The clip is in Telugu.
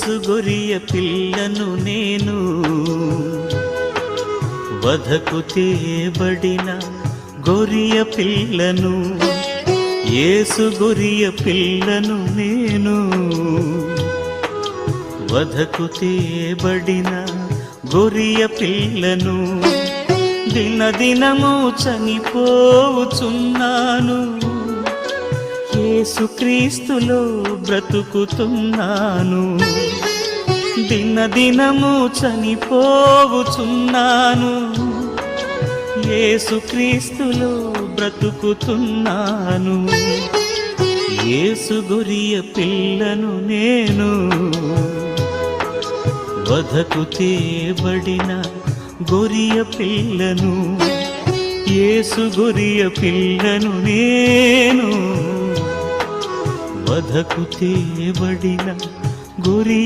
గొరియ పిల్లను నేను, వధకు తేబడిన గొరియ పిల్లను. యేసు గొరియ పిల్లను నేను, వధకు తేబడిన గొరియ పిల్లను. దినదినము చనిపోవుచున్నాను, యేసుక్రీస్తులో బ్రతుకుతున్నాను. దినదినము చనిపోవుచున్నాను, యేసుక్రీస్తులో బ్రతుకుతున్నాను. యేసు గొరియ పిల్లను నేను, వధకు తేబడిన గొరియ పిల్లను. యేసు గొరియ పిల్లను నేను, వధకు తేబడిన గొరియ